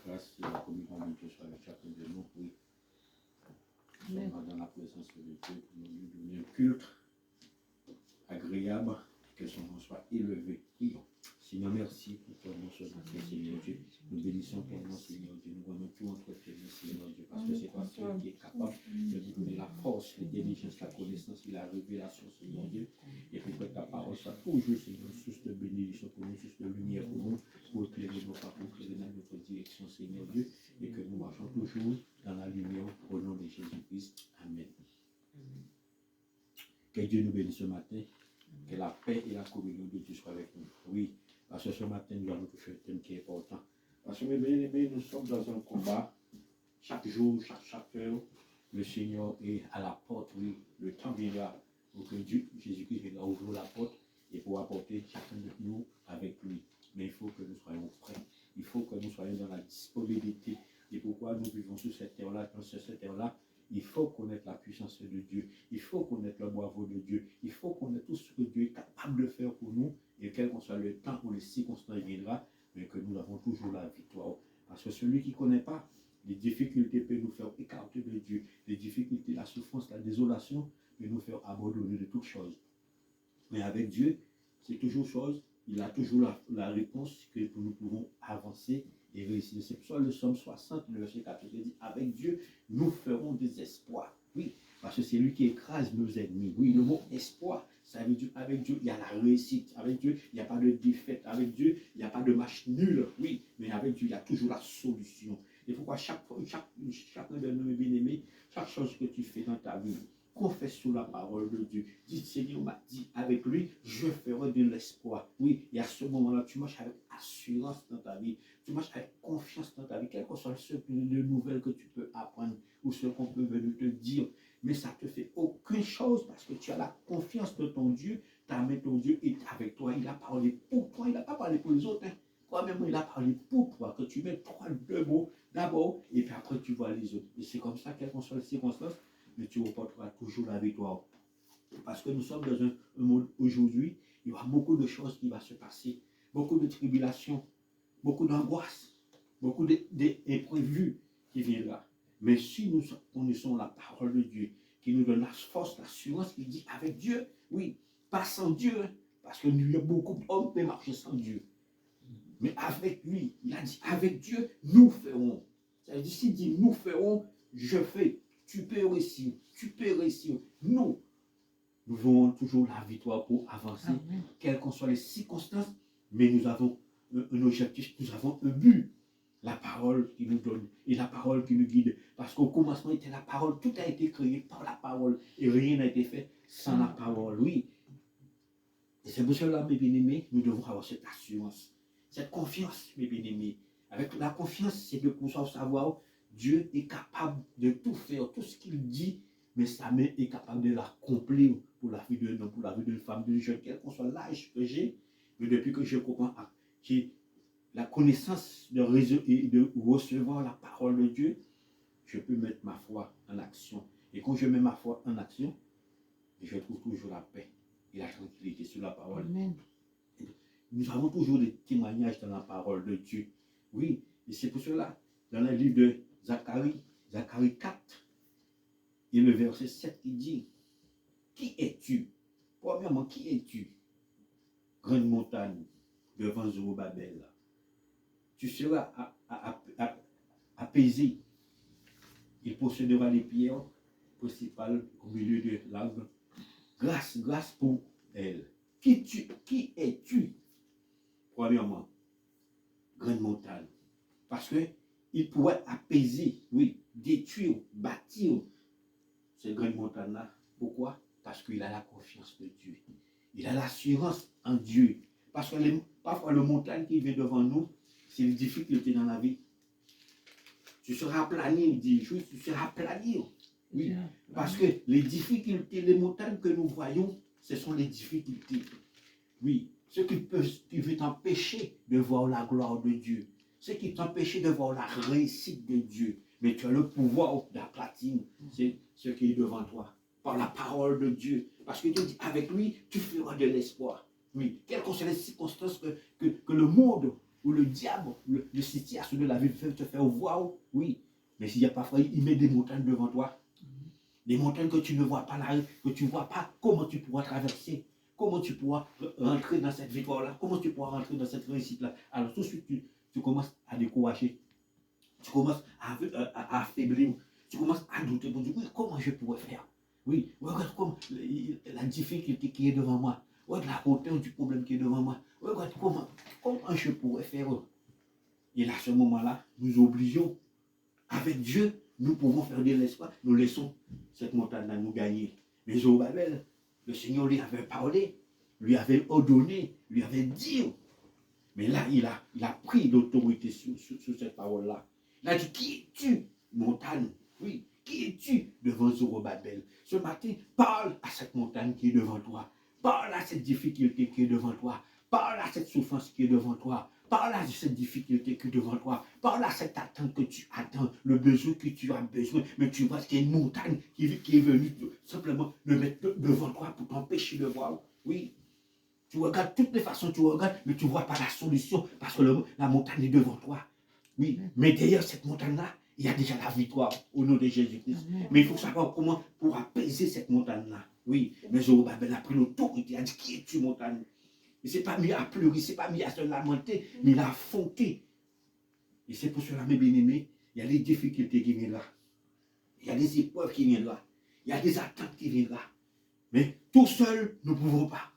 grâce et la communion de Dieu soit avec chacun de nous. Oui. Nous sommes dans la présence de Dieu pour nous lui donner un culte agréable, que son nom soit élevé. Prions. Seigneur, merci pour ton nom ce matin, Seigneur Dieu. Nous bénissons ton nom, Seigneur Dieu. Nous rendons tout entre tes mains, Seigneur Dieu, parce que c'est toi seul qui est capable de nous donner la force, l'intelligence, la connaissance et la révélation, Seigneur Dieu. Et pour que ta parole soit toujours, Seigneur, source de bénédiction pour nous, source de lumière pour nous, pour éclairer nos pas, pour éclairer dans notre direction, Seigneur Dieu, et que nous marchons toujours dans la lumière au nom de Jésus-Christ. Amen. Que Dieu nous bénisse ce matin. Que la paix et la communion de Dieu soient avec nous. Oui, parce que ce matin, nous allons toucher un thème qui est important. Parce que, mes bien-aimés, nous sommes dans un combat. Chaque jour, chaque heure, le Seigneur est à la porte. Oui, le temps viendra pour que Dieu, Jésus-Christ, viendra ouvrir la porte et pour apporter chacun de nous avec lui. Mais il faut que nous soyons prêts. Il faut que nous soyons dans la disponibilité. Et pourquoi nous vivons sur cette terre-là, dans cette terre-là, il faut connaître la puissance de Dieu. Il faut connaître le bravo de Dieu. Il faut connaître tout ce que Dieu est capable de faire pour nous. Et quel qu'on soit le temps ou les circonstances viendra, mais que nous avons toujours la victoire. Parce que celui qui ne connaît pas, les difficultés peuvent nous faire écarter de Dieu. Les difficultés, la souffrance, la désolation peuvent nous faire abandonner de toutes choses. Mais avec Dieu, c'est toujours chose. Il a toujours la réponse que nous pouvons avancer et réussir. C'est pour ça le psaume 60, le verset 14, il dit, avec Dieu, nous ferons des espoirs. Oui, parce que c'est lui qui écrase nos ennemis. Oui, le mot espoir, ça veut dire avec Dieu, il y a la réussite. Avec Dieu, il n'y a pas de défaite. Avec Dieu, il n'y a pas de match nul. Oui, mais avec Dieu, il y a toujours la solution. Et pourquoi chacun de nos bien-aimés, chaque chose que tu fais dans ta vie, confesse sous la parole de Dieu. Dis, Seigneur m'a dit, avec lui, je ferai de l'espoir. Oui, et à ce moment-là, tu marches avec assurance dans ta vie. Tu marches avec confiance dans ta vie. Quel que soit ce de nouvelles que tu peux apprendre ou ce qu'on peut venir te dire. Mais ça ne te fait aucune chose parce que tu as la confiance de ton Dieu. Ta main, ton Dieu est avec toi. Il a parlé pour toi. Il n'a pas parlé pour les autres. Toi-même, il a parlé pour toi. Que tu mets deux mots d'abord et puis après tu vois les autres. Et c'est comme ça, quelles que soient les circonstances, mais tu reporteras toujours la victoire. Parce que nous sommes dans un monde aujourd'hui, il y aura beaucoup de choses qui vont se passer, beaucoup de tribulations, beaucoup d'angoisse, beaucoup d'imprévus qui viendront. Mais si nous connaissons la parole de Dieu, qui nous donne la force, l'assurance, qui dit avec Dieu, oui, pas sans Dieu, parce que nous, il y a beaucoup d'hommes qui marchent sans Dieu. Mais avec lui, il a dit avec Dieu, nous ferons. Ça veut dire, s'il dit nous ferons, je fais. Tu peux réussir, tu peux réussir. Nous aurons toujours la victoire pour avancer, quelles que soient les circonstances, mais nous avons un objectif, nous avons un but. La parole qui nous donne et la parole qui nous guide. Parce qu'au commencement était la parole, tout a été créé par la parole et rien n'a été fait sans la parole. Oui. Et c'est pour cela, mes bien-aimés, nous devons avoir cette assurance, cette confiance, mes bien-aimés. Avec la confiance, c'est de pouvoir savoir Dieu est capable de tout faire, tout ce qu'il dit, mais sa main est capable de l'accomplir pour la vie d'un homme, pour la vie d'une femme, d'un jeune, quel que soit l'âge que j'ai. Mais depuis que je comprends la connaissance de recevoir la parole de Dieu, je peux mettre ma foi en action. Et quand je mets ma foi en action, je trouve toujours la paix et la tranquillité sur la parole. Amen. Nous avons toujours des témoignages dans la parole de Dieu. Oui, et c'est pour cela, dans le livre de Zacharie 4, et le verset 7, il dit, qui es-tu? Premièrement, qui es-tu? Grande montagne devant Zorobabel. Tu seras apaisé. Il possédera les pierres principales au milieu de l'arbre. Grâce pour elle. Qui es-tu? Premièrement, grande montagne. Parce qu'il pourrait apaiser, oui, détruire, bâtir cette grande montagne-là. Pourquoi? Parce qu'il a la confiance de Dieu. Il a l'assurance en Dieu. Parce que parfois, le montagne qui vient devant nous, c'est les difficultés dans la vie. Tu seras aplani, il dit, tu seras aplani. Oui, parce que les difficultés, les montagnes que nous voyons, ce sont les difficultés. Oui, ce qui veut t'empêcher de voir la gloire de Dieu. Ce qui t'empêche de voir la réussite de Dieu. Mais tu as le pouvoir d'aplatir, c'est ce qui est devant toi. Par la parole de Dieu. Parce que Dieu dit, avec lui, tu feras de l'espoir. Oui, quelles que soient les circonstances que le monde où le diable, le situation de la vie peut te faire voir, oui. Mais s'il y a parfois, il met des montagnes devant toi. Des montagnes que tu ne vois pas là, que tu ne vois pas comment tu pourras traverser. Comment tu pourras rentrer dans cette victoire-là. Comment tu pourras rentrer dans cette réussite-là. Alors tout de suite, tu commences à décourager. Tu commences à affaiblir. Tu commences à douter pour dire, oui, comment je pourrais faire? Oui, regarde comme la difficulté qui est devant moi. Regarde la hauteur du problème qui est devant moi. Regarde comment je pourrais faire. Et là, à ce moment-là, nous obligeons. Avec Dieu, nous pouvons faire de l'espoir. Nous laissons cette montagne-là nous gagner. Mais Zorobabel, le Seigneur lui avait parlé, lui avait ordonné, lui avait dit. Mais là, il a pris l'autorité sur cette parole-là. Il a dit, qui es-tu, montagne? Oui, qui es-tu devant Zorobabel? Ce matin, parle à cette montagne qui est devant toi. Parle à cette difficulté qui est devant toi. Parle à cette souffrance qui est devant toi. Parle à cette difficulté qui est devant toi. Parle à cette attente que tu attends, le besoin que tu as besoin. Mais tu vois qu'il y a une montagne qui est venue simplement le mettre devant toi pour t'empêcher de voir. Oui. Tu regardes toutes les façons, tu regardes, mais tu ne vois pas la solution parce que la montagne est devant toi. Oui. Mais derrière cette montagne-là, il y a déjà la victoire au nom de Jésus-Christ. Mais il faut savoir comment pour apaiser cette montagne-là. Oui. Mais Zorobabel a pris l'autorité, il a dit, qui es-tu, montagne? Il ne s'est pas mis à pleurer, il ne s'est pas mis à se lamenter, mais il a affronté. Et c'est pour cela, mes bien-aimés, il y a des difficultés qui viennent là. Il y a des épreuves qui viennent là. Il y a des attentes qui viennent là. Mais tout seul, nous ne pouvons pas.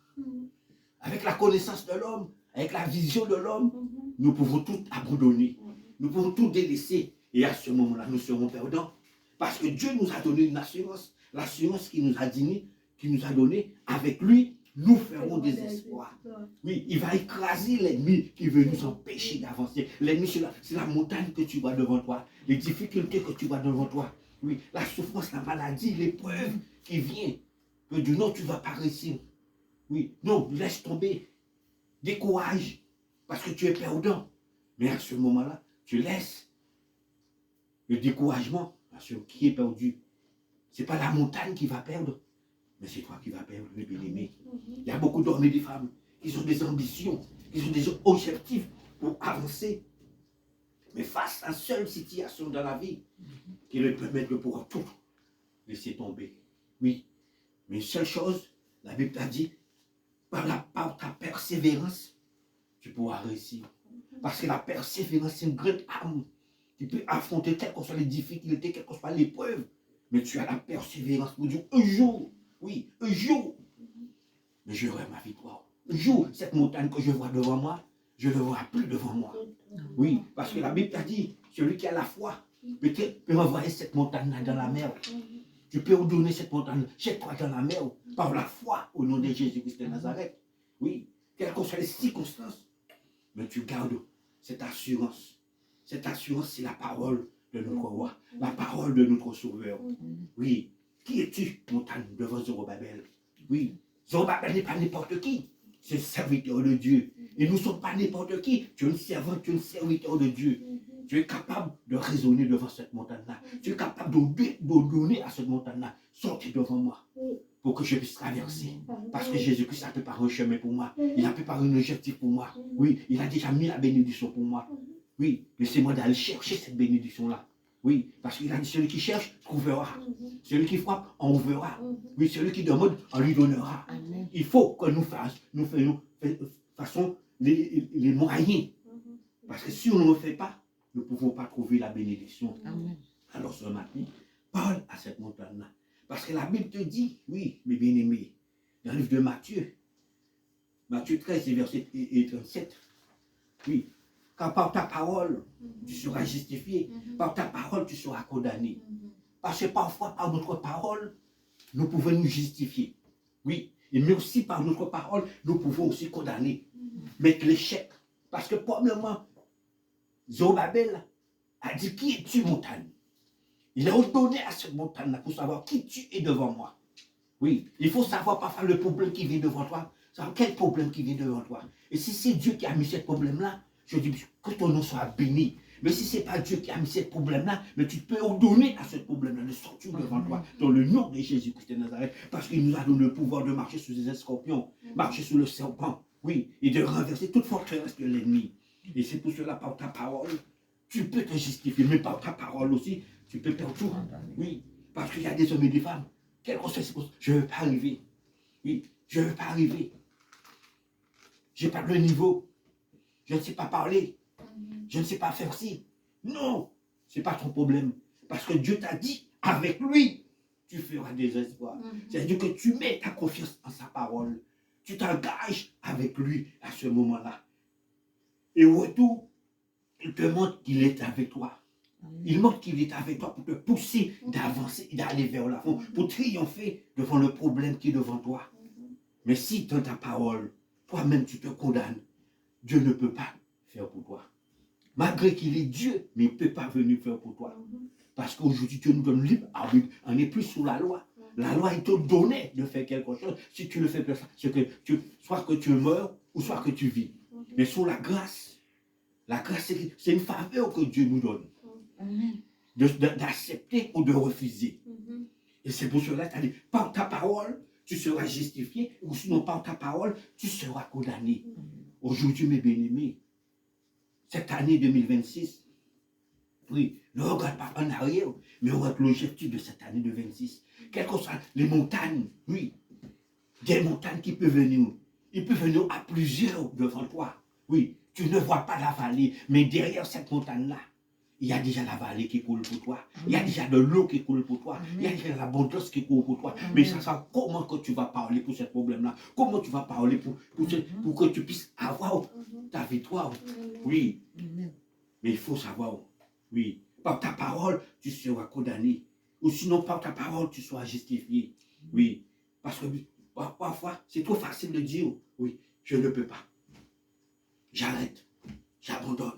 Avec la connaissance de l'homme, avec la vision de l'homme, nous pouvons tout abandonner. Nous pouvons tout délaisser. Et à ce moment-là, nous serons perdants. Parce que Dieu nous a donné une assurance. L'assurance qu'il nous a donné, avec lui, nous ferons des espoirs. Oui, il va écraser l'ennemi qui veut nous empêcher d'avancer. L'ennemi, c'est la montagne que tu vois devant toi. Les difficultés que tu vois devant toi. Oui, la souffrance, la maladie, l'épreuve qui vient. Que Dieu, non, tu ne vas pas réussir. Oui, non, laisse tomber. Décourage. Parce que tu es perdant. Mais à ce moment-là, tu laisses le découragement. Parce que qui est perdu? Ce n'est pas la montagne qui va perdre. Mais c'est toi qui vas perdre, mes bien-aimés. Il y a beaucoup d'hommes et de femmes qui ont des ambitions, qui ont des objectifs pour avancer. Mais face à une seule situation dans la vie qui leur permet de pouvoir tout laisser tomber. Oui, mais une seule chose, la Bible t'a dit, par ta persévérance, tu pourras réussir. Parce que la persévérance, c'est une grande arme qui peut affronter quelles que soient les difficultés, quelle que soit l'épreuve. Mais tu as la persévérance pour dire un jour. Oui, un jour, mais j'aurai ma victoire. Un jour, cette montagne que je vois devant moi, je ne la vois plus devant moi. Oui, parce que la Bible t'a dit, celui qui a la foi peut envoyer cette montagne-là dans la mer. Tu peux ordonner cette montagne, jette-toi dans la mer par la foi au nom de Jésus-Christ de Nazareth. Oui, quelles que soient les circonstances, mais tu gardes cette assurance. Cette assurance, c'est la parole de notre roi, la parole de notre sauveur. Oui. Qui es-tu, montagne, devant Zorobabel? Oui, Zorobabel n'est pas n'importe qui. C'est le serviteur de Dieu. Et nous ne sommes pas n'importe qui. Tu es une servante, tu es un serviteur de Dieu. Tu es capable de raisonner devant cette montagne-là. Tu es capable d'ordonner à cette montagne-là. Sortez devant moi pour que je puisse traverser. Parce que Jésus-Christ a préparé un chemin pour moi. Il a préparé un objectif pour moi. Oui, il a déjà mis la bénédiction pour moi. Oui, laissez-moi d'aller chercher cette bénédiction-là. Oui, parce qu'il a dit, celui qui cherche, trouvera. Celui qui frappe, on ouvrira. Oui, celui qui demande, on lui donnera. Amen. Il faut que nous fassions les moyens. Parce que si on ne le fait pas, nous ne pouvons pas trouver la bénédiction. Amen. Alors ce matin, parle à cette montagne-là. Parce que la Bible te dit, oui, mes bien-aimés, dans le livre de Matthieu, Matthieu 13, verset 37, oui, car par ta parole, tu seras justifié. Par ta parole, tu seras condamné. Parce que parfois, par notre parole, nous pouvons nous justifier. Oui, mais aussi par notre parole, nous pouvons aussi condamner. Mettre l'échec. Parce que probablement, Zorobabel a dit, qui es-tu, montagne? Il a ordonné à cette montagne-là pour savoir qui tu es devant moi. Oui, il faut savoir parfois le problème qui vient devant toi. Savoir quel problème qui vient devant toi. Et si c'est Dieu qui a mis ce problème-là, je dis que ton nom soit béni. Mais si ce n'est pas Dieu qui a mis ce problème-là, mais tu peux ordonner à ce problème-là de sortir devant toi, dans le nom de Jésus-Christ de Nazareth, parce qu'il nous a donné le pouvoir de marcher sur les scorpions, marcher sur le serpent, oui, et de renverser toute forteresse de l'ennemi. Et c'est pour cela, par ta parole, tu peux te justifier, mais par ta parole aussi, tu peux perdre tout. Oui, parce qu'il y a des hommes et des femmes. Quel conseil c'est pour ça? Je ne veux pas arriver. Oui, je ne veux pas arriver. Je n'ai pas le niveau. Je ne sais pas parler. Je ne sais pas faire ci. Non, ce n'est pas ton problème. Parce que Dieu t'a dit, avec lui, tu feras des espoirs. C'est-à-dire que tu mets ta confiance en sa parole. Tu t'engages avec lui à ce moment-là. Et au retour, il te montre qu'il est avec toi. Il montre qu'il est avec toi pour te pousser d'avancer, d'aller vers l'avant, pour triompher devant le problème qui est devant toi. Mais si dans ta parole, toi-même tu te condamnes, Dieu ne peut pas faire pour toi. Malgré qu'il est Dieu, mais il ne peut pas venir faire pour toi. Parce qu'aujourd'hui, Dieu nous donne libre arbitre. On n'est plus sous la loi. La loi, il te donnait de faire quelque chose. Si tu le fais, c'est que soit que tu meurs, ou soit que tu vis. Mais sous la grâce, c'est une faveur que Dieu nous donne. D'accepter ou de refuser. Et c'est pour cela qu'il a dit, par ta parole, tu seras justifié, ou sinon par ta parole, tu seras condamné. Aujourd'hui, mes bien-aimés, cette année 2026, oui, ne regarde pas en arrière, mais regarde l'objectif de cette année 2026. Quelles que soient les montagnes, oui, des montagnes qui peuvent venir. Il peut venir à plusieurs devant toi. Oui, tu ne vois pas la vallée, mais derrière cette montagne-là, il y a déjà la vallée qui coule pour toi. Il y a déjà de l'eau qui coule pour toi. Il y a déjà l'abondance qui coule pour toi. Mais ça sert comment que tu vas parler pour ce problème-là? Comment tu vas parler pour que tu puisses avoir ta victoire? Oui. Mais il faut savoir, oui, par ta parole, tu seras condamné. Ou sinon, par ta parole, tu seras justifié. Oui. Parce que parfois, c'est trop facile de dire, oui, je ne peux pas. J'arrête. J'abandonne.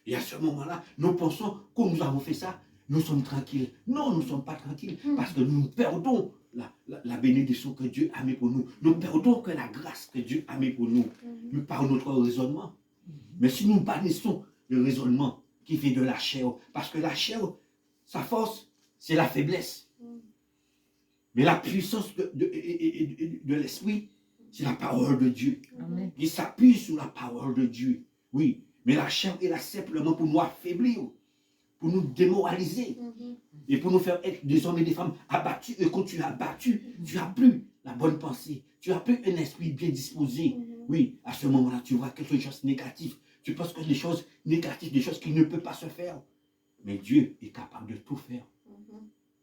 Et à ce moment-là, nous pensons que nous avons fait ça, nous sommes tranquilles. Non, nous ne sommes pas tranquilles parce que nous perdons la bénédiction que Dieu a mis pour nous. Nous perdons que la grâce que Dieu a mis pour nous par notre raisonnement. Mais si nous bannissons le raisonnement qui fait de la chair, parce que la chair, sa force, c'est la faiblesse. Mais la puissance de l'esprit, c'est la parole de Dieu. Amen. Il s'appuie sur la parole de Dieu. Oui. Mais la chair est là simplement pour nous affaiblir, pour nous démoraliser, et pour nous faire être des hommes et des femmes abattus. Et quand tu es abattu, tu n'as plus la bonne pensée, tu n'as plus un esprit bien disposé. Oui, à ce moment-là, tu vois quelque chose de négatif. Tu penses que des choses négatives, des choses qui ne peuvent pas se faire. Mais Dieu est capable de tout faire.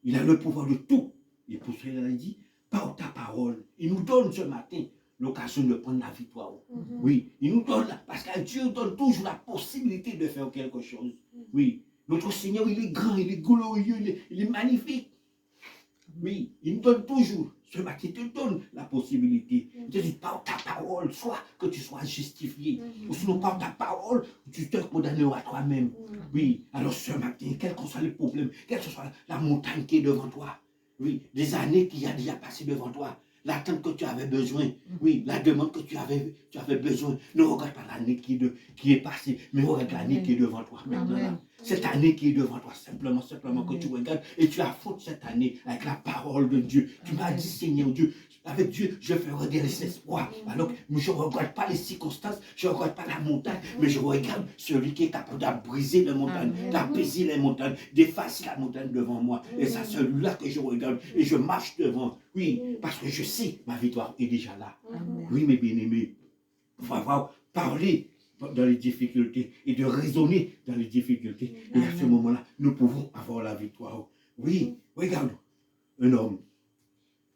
Il a le pouvoir de tout. Et pour cela, il dit, par ta parole, il nous donne ce matin l'occasion de prendre la victoire. Oui, il nous donne, parce que Dieu donne toujours la possibilité de faire quelque chose. Oui, notre Seigneur, il est grand, il est glorieux, il est magnifique. Oui, il nous donne toujours, ce matin, il te donne la possibilité. Il te dit, par ta parole, soit que tu sois justifié, ou sinon par ta parole, tu te condamneras toi-même. Oui, alors ce matin, quels que soient les problèmes, quelle que soit la montagne qui est devant toi, oui, des années qui a déjà passé devant toi, l'attente que tu avais besoin, oui, la demande que tu avais besoin. Ne regarde pas l'année qui est passée, mais regarde l'année qui est devant toi maintenant. Cette année qui est devant toi, simplement que tu regardes et tu affrontes cette année avec la parole de Dieu. Tu m'as dit, Seigneur Dieu, avec Dieu, je ferai des espoirs. Alors, je ne regarde pas les circonstances, je ne regarde pas la montagne, mais je regarde celui qui est capable de briser les montagnes, d'apaiser les montagnes, d'effacer la montagne devant moi. Et c'est celui-là que je regarde et je marche devant. Oui, parce que je sais, ma victoire est déjà là. Oui, mes bien-aimés, il faut avoir parlé dans les difficultés et de raisonner dans les difficultés. Et à ce moment-là, nous pouvons avoir la victoire. Oui, regarde, un homme,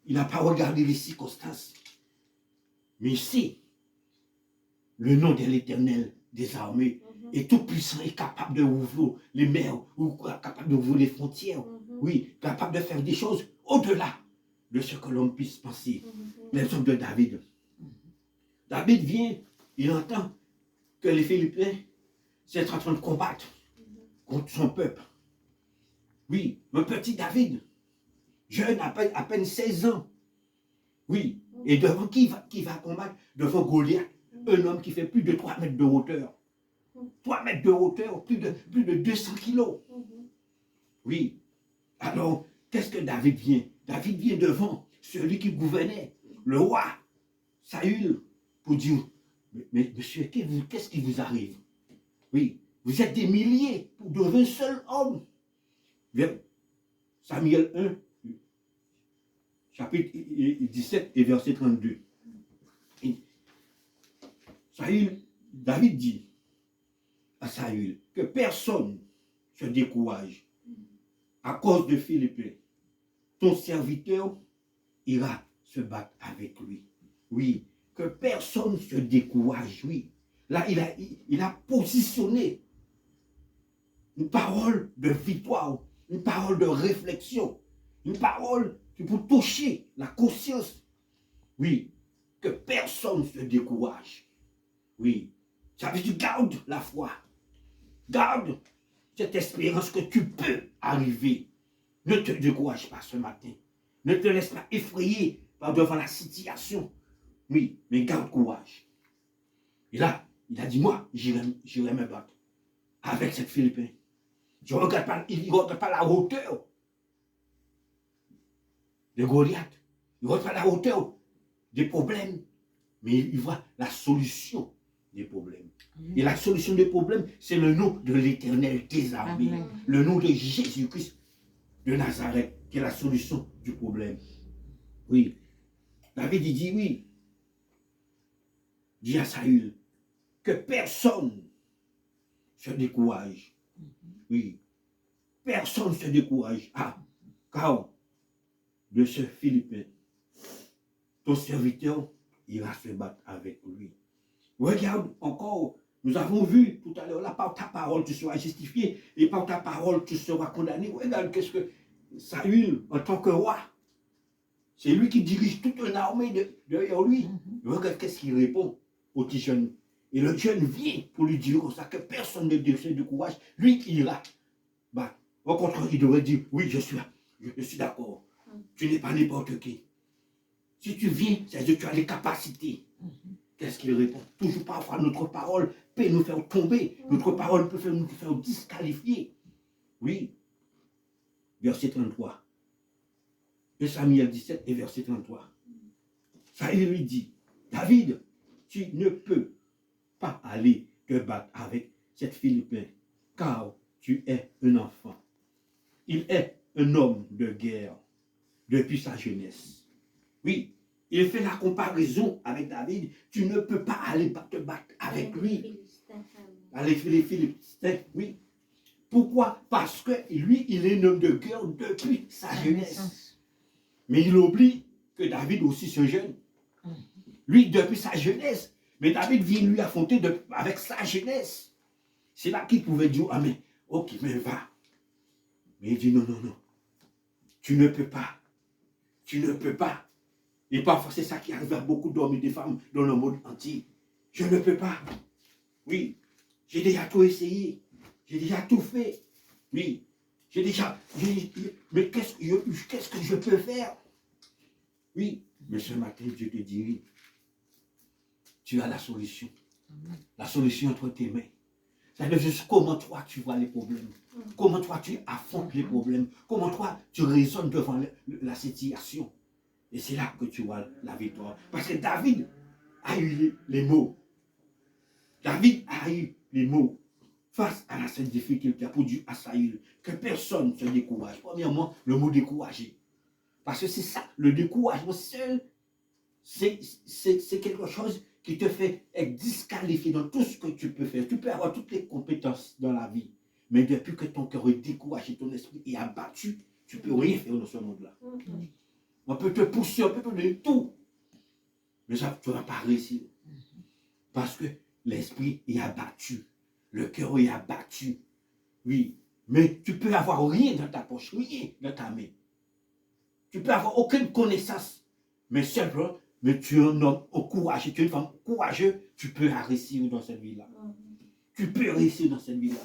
il n'a pas regardé les circonstances, mais il sait le nom de l'Éternel des armées est tout puissant et capable de ouvrir les mers, ou capable d'ouvrir les frontières. Oui, capable de faire des choses au-delà de ce que l'homme puisse penser. L'exemple de David. David vient, il entend que les Philippiens sont en train de combattre contre son peuple. Oui, un petit David, jeune, à peine 16 ans. Oui, et devant qui va combattre? Devant Goliath, un homme qui fait plus de 3 mètres de hauteur. 3 mètres de hauteur, plus de 200 kilos. Oui, alors, qu'est-ce que David vient? David vient devant celui qui gouvernait, le roi, Saül, pour dire, mais monsieur, qu'est-ce qui vous arrive? Oui, vous êtes des milliers pour devenir un seul homme. Samuel 1, chapitre 17 et verset 32. Et David dit à Saül que personne se décourage à cause de Philippe. Ton serviteur ira se battre avec lui. Oui, que personne se décourage. Oui, là, il a positionné une parole de victoire, une parole de réflexion, une parole qui peut toucher la conscience. Oui, que personne ne se décourage. Oui, ça veut dire garde la foi. Garde cette espérance que tu peux arriver. Ne te décourage pas ce matin. Ne te laisse pas effrayer par devant la situation. Oui, mais garde courage. Et là, il a dit, moi, j'irai me battre avec cette Philippin. Il ne regarde pas la hauteur de Goliath. Il ne regarde pas la hauteur des problèmes, mais il voit la solution des problèmes. Et la solution des problèmes, c'est le nom de l'Éternel des armées, le nom de Jésus-Christ de Nazareth, qui est la solution du problème. Oui. David il dit oui. Dit à Saül que personne se décourage. Oui. Personne se décourage. Ah, car de ce Philippin, ton serviteur ira se battre avec lui. Regarde encore, nous avons vu tout à l'heure, là, par ta parole, tu seras justifié, et par ta parole, tu seras condamné. Regarde qu'est-ce que Saül, en tant que roi, c'est lui qui dirige toute une armée derrière lui. Regarde qu'est-ce qu'il répond au petit jeune. Et le jeune vient pour lui dire ça, que personne ne décide de courage. Lui qui ira. Bah, au contraire, il devrait dire, oui, je suis d'accord. Tu n'es pas n'importe qui. Si tu viens, c'est que tu as les capacités. Qu'est-ce qu'il répond? Toujours parfois, notre parole peut nous faire tomber. Notre parole peut nous faire disqualifier. Oui. Verset 33. De Samuel 17 et verset 33. Saül lui dit, David, tu ne peux pas aller te battre avec cette Philippin, car tu es un enfant. Il est un homme de guerre depuis sa jeunesse. Oui, il fait la comparaison avec David. Tu ne peux pas aller te battre avec lui. Avec les Philistins, oui. Pourquoi? Parce que lui, il est un homme de guerre depuis sa jeunesse. Mais il oublie que David aussi se jeune. Lui, depuis sa jeunesse. Mais David vient lui affronter avec sa jeunesse. C'est là qu'il pouvait dire, ah mais, ok, mais va. Mais il dit, non, non, non. Tu ne peux pas. Tu ne peux pas. Et parfois, c'est ça qui arrive à beaucoup d'hommes et de femmes dans le monde entier. Je ne peux pas. Oui, j'ai déjà tout essayé. J'ai déjà tout fait. Oui, mais qu'est-ce que je peux faire? Oui, mais ce matin, Dieu te dit, oui, tu as la solution. La solution entre tes mains. C'est juste comment toi tu vois les problèmes. Comment toi tu affrontes les problèmes. Comment toi tu raisonnes devant la situation. Et c'est là que tu vois la victoire. Parce que David a eu les mots. David a eu les mots face à cette difficulté pour dire à Saül que personne ne se décourage. Premièrement, le mot décourager. Parce que c'est ça, le découragement seul, c'est quelque chose qui te fait être disqualifié dans tout ce que tu peux faire. Tu peux avoir toutes les compétences dans la vie. Mais depuis que ton cœur est découragé, ton esprit est abattu, tu ne peux rien faire dans ce monde-là. On peut te pousser, on peut te donner tout. Mais ça, tu ne vas pas réussir. Parce que l'esprit est abattu. Le cœur est abattu. Oui. Mais tu peux avoir rien dans ta poche, rien dans ta main. Tu peux avoir aucune connaissance. Mais simplement, mais tu es un homme courageux, tu es une femme courageuse, tu peux réussir dans cette vie-là. Tu peux réussir dans cette vie-là.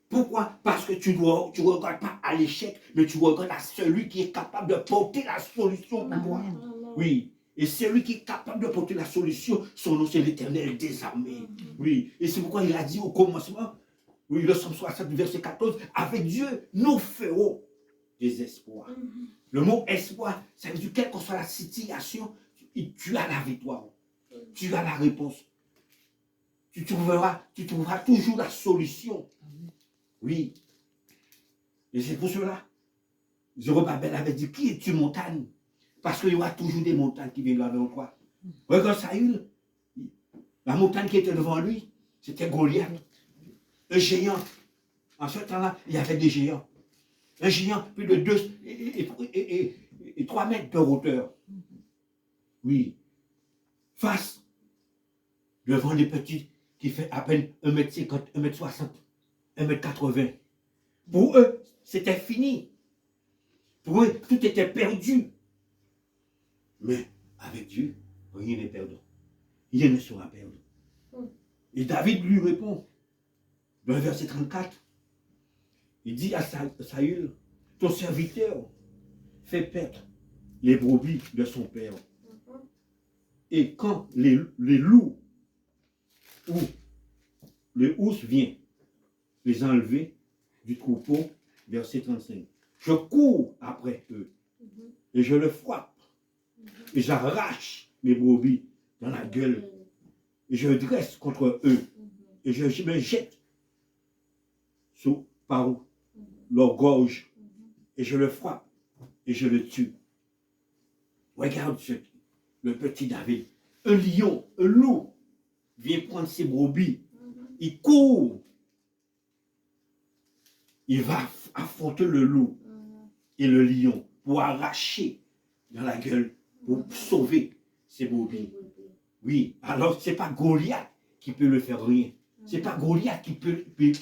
Pourquoi? Parce que tu ne regardes pas à l'échec, mais tu regardes à celui qui est capable de porter la solution pour toi. Oui. Et celui qui est capable de porter la solution, son nom c'est l'Éternel des armées. Oui. Et c'est pourquoi il a dit au commencement, oui, le Psaume 60, verset 14, avec Dieu, nous ferons des espoirs. Le mot espoir, ça veut dire quelle que soit la situation, tu as la victoire. Tu as la réponse. tu trouveras toujours la solution. Oui. Et c'est pour cela, Zorobabel avait dit, qui es-tu montagne? Parce qu'il y aura toujours des montagnes qui viennent vers toi. Regarde Saül, la montagne qui était devant lui, c'était Goliath. Un géant. En ce temps-là, il y avait des géants. Un géant plus de 2 et 3 mètres de hauteur. Oui. Face devant des petits qui fait à peine 1m50, 1m60, 1m80. Pour eux, c'était fini. Pour eux, tout était perdu. Mais avec Dieu, rien n'est perdu. Rien ne sera perdu. Et David lui répond, dans le verset 34, il dit à Saül, ton serviteur fait perdre les brebis de son père. Et quand les loups ou les ours viennent les enlever du troupeau, verset 35, je cours après eux et je le frappe et j'arrache mes brebis dans la gueule et je dresse contre eux et je me jette par leur gorge et je le frappe et je le tue. Regarde le petit David. Un lion, un loup vient prendre ses brebis. Il court. Il va affronter le loup et le lion pour arracher dans la gueule, pour sauver ses brebis. Oui, alors ce n'est pas Goliath qui peut le faire rien. Ce n'est pas Goliath qui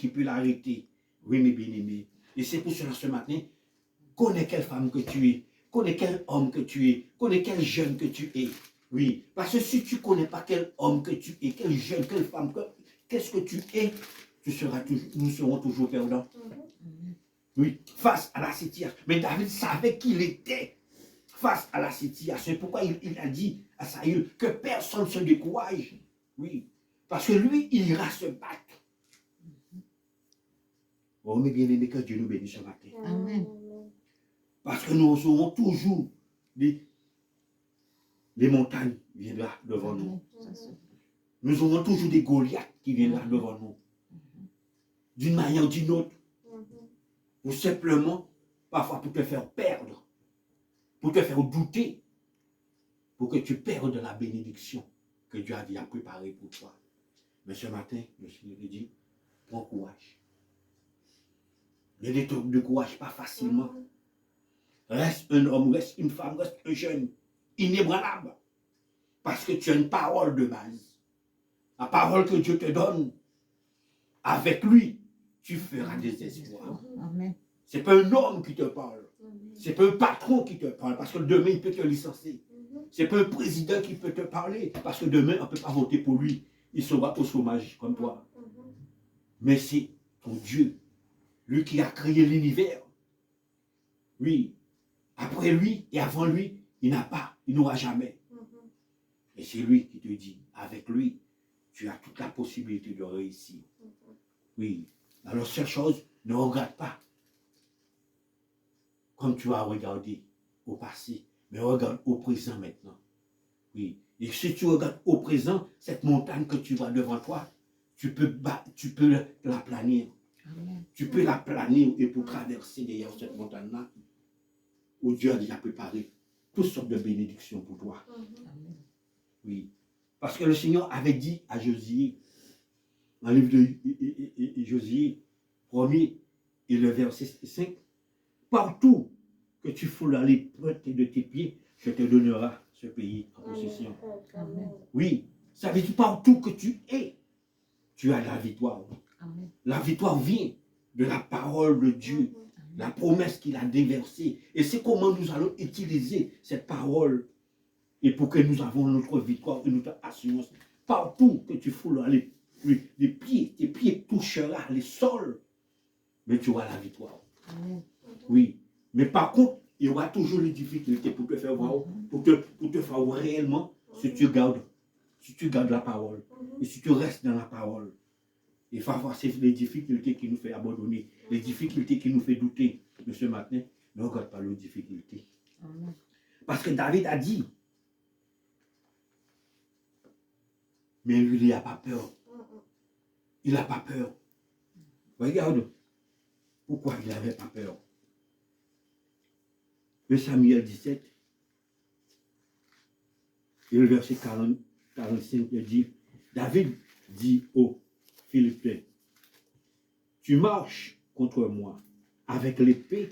peut l'arrêter. Oui, mes bien-aimés. Et c'est pour cela ce matin, connais quelle femme que tu es, connais quel homme que tu es, connais quel jeune que tu es. Oui, parce que si tu ne connais pas quel homme que tu es, quel jeune, quelle femme, qu'est-ce que tu es, nous serons toujours perdants. Oui, face à la situation. Mais David savait qu'il était face à la situation. C'est pourquoi il a dit à Saül que personne ne se décourage. Oui, parce que lui, il ira se battre. Oh, mes bien-aimés, que Dieu nous bénisse ce matin. Amen. Parce que nous aurons toujours les montagnes qui viennent là devant nous. Nous aurons toujours des Goliaths qui viennent là devant nous. D'une manière ou d'une autre. Ou simplement, parfois pour te faire perdre. Pour te faire douter. Pour que tu perdes la bénédiction que Dieu a déjà préparée pour toi. Mais ce matin, je suis dit, prends courage. Ne te décourage pas facilement. Reste un homme, reste une femme, reste un jeune, inébranlable. Parce que tu as une parole de base. La parole que Dieu te donne, avec lui, tu feras des espoirs. Ce n'est pas un homme qui te parle. Ce n'est pas un patron qui te parle, parce que demain, il peut te licencier. Ce n'est pas un président qui peut te parler, parce que demain, on ne peut pas voter pour lui. Il sera au chômage comme toi. Mais c'est ton Dieu, lui qui a créé l'univers. Oui. Après lui et avant lui, il n'aura jamais. Et c'est lui qui te dit, avec lui, tu as toute la possibilité de réussir. Oui. Alors, seule chose, ne regarde pas comme tu as regardé au passé, mais regarde au présent maintenant. Oui. Et si tu regardes au présent, cette montagne que tu vois devant toi, tu peux la planer. Tu peux la planer et pour traverser derrière cette montagne-là, où Dieu a déjà préparé toutes sortes de bénédictions pour toi. Oui. Parce que le Seigneur avait dit à Josué, dans le livre de Josué, 1er et le verset 5, partout que tu fouleras les pointes de tes pieds, je te donnerai ce pays en possession. Oui, ça veut dire partout que tu es, tu as la victoire. Amen. La victoire vient de la parole de Dieu, la promesse qu'il a déversée. Et c'est comment nous allons utiliser cette parole et pour que nous avons notre victoire et notre assurance. Partout que tu fouleras les pieds, tes pieds toucheront les sols, mais tu auras la victoire. Amen. Oui. Mais par contre, il y aura toujours les difficultés pour te faire voir, pour te faire voir réellement si tu gardes la parole et si tu restes dans la parole. Il faut avoir les difficultés qui nous font abandonner, les difficultés qui nous font douter. Mais ce matin, ne regarde pas les difficultés. Amen. Parce que David a dit, mais lui, il n'a pas peur. il n'a pas peur. Regarde, pourquoi il n'avait pas peur. Le Samuel 17, et le verset 45, il dit, David dit aux Philippiens, tu marches contre moi avec l'épée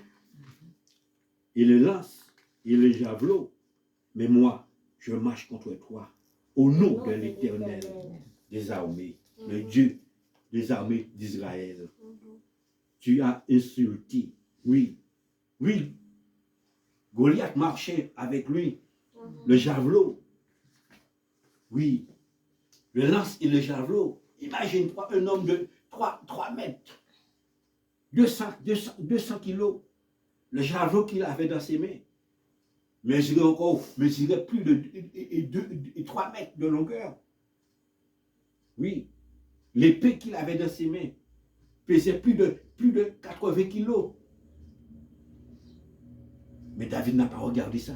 et le lance et le javelot, mais moi, je marche contre toi au nom de l'Éternel des armées, le Dieu des armées d'Israël. Tu as insulté, oui, oui, Goliath marchait avec lui, le javelot, oui, le lance et le javelot. Imagine-toi un homme de 3 mètres, 200 kilos, le javelot qu'il avait dans ses mains. Mesurait plus de 3 mètres de longueur. Oui, l'épée qu'il avait dans ses mains pesait plus de 80 kilos. Mais David n'a pas regardé ça.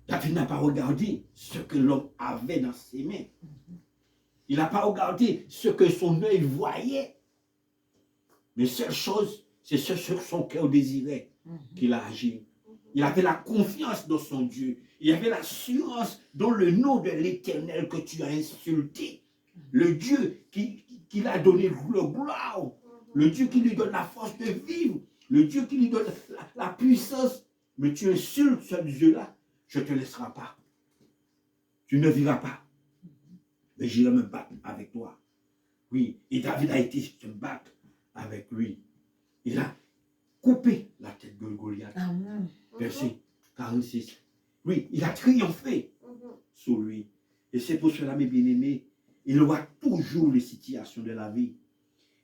David n'a pas regardé ce que l'homme avait dans ses mains. Il n'a pas regardé ce que son œil voyait. Mais seule chose, c'est ce que son cœur désirait qu'il a agi. Il avait la confiance dans son Dieu. Il avait l'assurance dans le nom de l'Éternel que tu as insulté. Le Dieu qui a donné le gloire. Le Dieu qui lui donne la force de vivre. Le Dieu qui lui donne la puissance. Mais tu insultes ce Dieu-là, je ne te laisserai pas. Tu ne vivras pas. Mais j'irai me battre avec toi. Oui, et David a été se battre avec lui. Il a coupé la tête de Goliath. Verset 46. Oui, il a triomphé sur lui. Et c'est pour cela, mes bien-aimés, il y aura toujours les situations de la vie.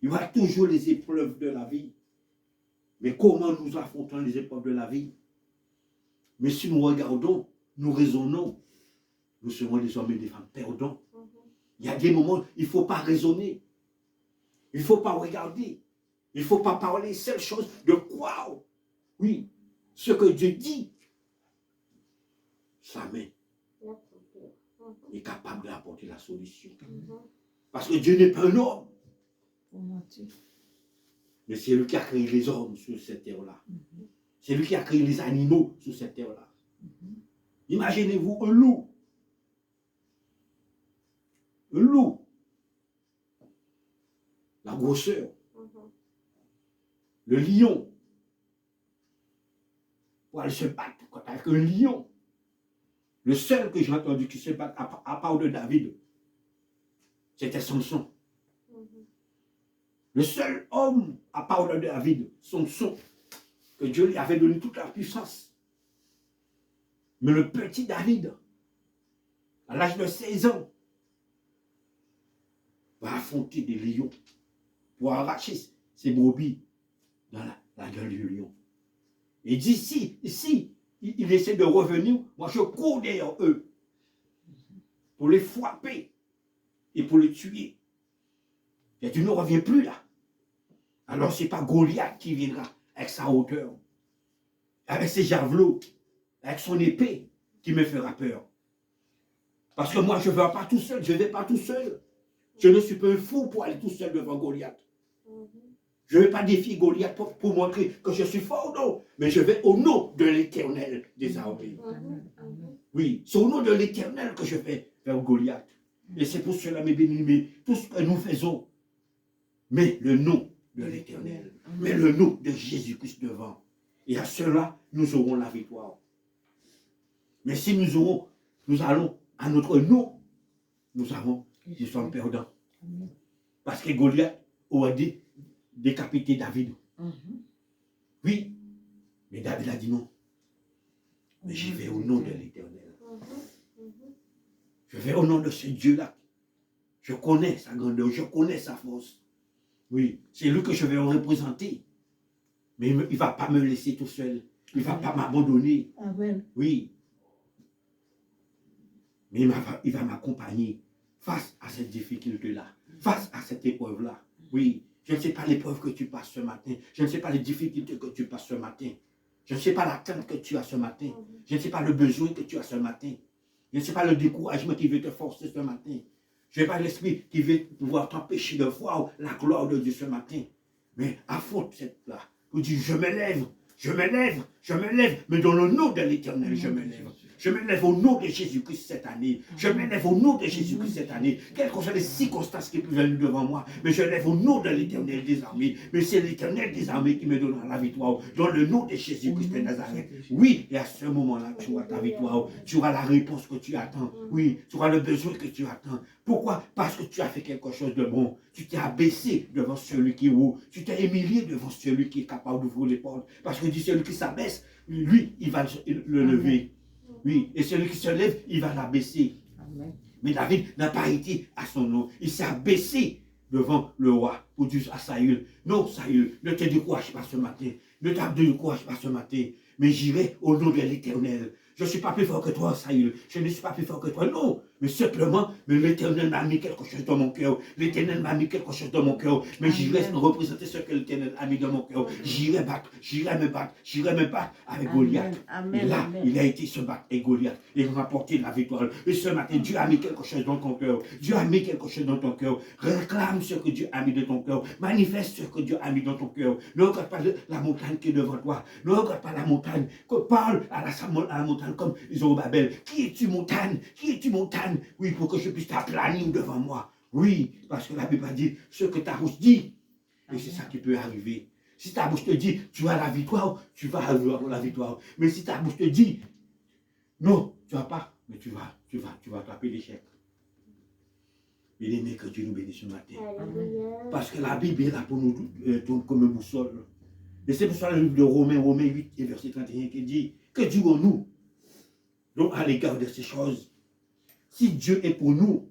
Il y aura toujours les épreuves de la vie. Mais comment nous affrontons les épreuves de la vie? Mais si nous regardons, nous raisonnons, nous serons des hommes et des femmes perdants. Il y a des moments, il ne faut pas raisonner. Il ne faut pas regarder. Il ne faut pas parler. Seule chose de croire. Oui, ce que Dieu dit, sa main est capable d'apporter la solution. Parce que Dieu n'est pas un homme. Mais c'est lui qui a créé les hommes sur cette terre-là. C'est lui qui a créé les animaux sur cette terre-là. Imaginez-vous un loup. Un loup. La grosseur. Le lion. Pour aller se battre avec un lion. Le seul que j'ai entendu qui se bat à part de David, c'était Samson. Le seul homme à part de David, Samson, que Dieu lui avait donné toute la puissance. Mais le petit David, à l'âge de 16 ans, va affronter des lions pour arracher ses brebis dans la gueule du lion. Et d'ici, il essaie de revenir, moi je cours derrière eux pour les frapper et pour les tuer. Et tu ne reviens plus là. Alors ce n'est pas Goliath qui viendra avec sa hauteur, avec ses javelots, avec son épée qui me fera peur. Parce que moi je ne vais pas tout seul, je ne vais pas tout seul. Je ne suis pas un fou pour aller tout seul devant Goliath. Je ne vais pas défier Goliath pour montrer que je suis fort, non. Mais je vais au nom de l'Éternel des armées. Oui, c'est au nom de l'Éternel que je vais vers Goliath. Et c'est pour cela, mes bien-aimés, tout ce que nous faisons, mais le nom de l'Éternel, mais le nom de Jésus-Christ devant. Et à cela, nous aurons la victoire. Mais si nous allons à notre nom, nous sommes perdants. Parce que Goliath aurait décapité David. Oui, mais David a dit non. Mais j'y vais au nom de l'Éternel. Je vais au nom de ce Dieu-là. Je connais sa grandeur, je connais sa force. Oui, c'est lui que je vais représenter. Mais il ne va pas me laisser tout seul. Il ne va pas m'abandonner. Oui. Mais il va m'accompagner face à cette difficulté-là, face à cette épreuve-là. Oui, je ne sais pas l'épreuve que tu passes ce matin. Je ne sais pas les difficultés que tu passes ce matin. Je ne sais pas l'attente que tu as ce matin. Je ne sais pas le besoin que tu as ce matin. Je ne sais pas le découragement qui veut te forcer ce matin. Je n'ai pas l'esprit qui veut pouvoir t'empêcher de voir la gloire de Dieu ce matin. Mais affronte cette là. Vous dites, je me lève, je me lève, je me lève. Mais dans le nom de l'Éternel, je me lève. Je me lève au nom de Jésus-Christ cette année. Je me lève au nom de Jésus-Christ cette année. Quelles que soient les circonstances qui peuvent venir devant moi, mais je lève au nom de l'Éternel des armées. Mais c'est l'Éternel des armées qui me donnera la victoire. Dans le nom de Jésus-Christ de Nazareth. Oui, et à ce moment-là, tu auras ta victoire. Tu auras la réponse que tu attends. Oui, tu auras le besoin que tu attends. Pourquoi? Parce que tu as fait quelque chose de bon. Tu t'es abaissé devant celui qui est haut. Tu t'es humilié devant celui qui est capable d'ouvrir les portes. Parce que dit celui qui s'abaisse, lui, il va le lever. Oui, et celui qui se lève, il va l'abaisser. Mais David n'a pas été à son nom. Il s'est abaissé devant le roi pour dire à Saül, non Saül, ne te décourage pas ce matin. Ne te décourage pas ce matin. Mais j'irai au nom de l'Éternel. Je ne suis pas plus fort que toi, Saül. Je ne suis pas plus fort que toi. Non, mais simplement, l'Éternel m'a mis quelque chose dans mon cœur. L'Éternel m'a mis quelque chose dans mon cœur. Mais j'irai représenter ce que l'Éternel a mis dans mon cœur. J'irai battre, j'irai me battre avec Goliath. Et là, il a été se battre avec Goliath. Et il a remporté la victoire. Et ce matin, Dieu a mis quelque chose dans ton cœur. Dieu a mis quelque chose dans ton cœur. Réclame ce que Dieu a mis dans ton cœur. Manifeste ce que Dieu a mis dans ton cœur. Ne regarde pas la montagne qui est devant toi. Ne regarde pas la montagne. Parle à la montagne comme Zorobabel. Qui es-tu montagne? Qui es-tu montagne? Oui, pour que je puisse t'aplanir devant moi. Oui, parce que la Bible a dit ce que ta bouche dit. Et c'est ça qui peut arriver. Si ta bouche te dit tu as la victoire, tu vas avoir la victoire. Mais si ta bouche te dit non, tu vas pas, mais tu vas attraper l'échec. Bien-aimé, que Dieu nous bénisse ce matin. Parce que la Bible est là pour nous tourner comme un boussole. Et c'est pour ça le livre de Romains 8 et verset 31 qui dit que dirons-nous donc à l'égard de ces choses? Si Dieu est pour nous,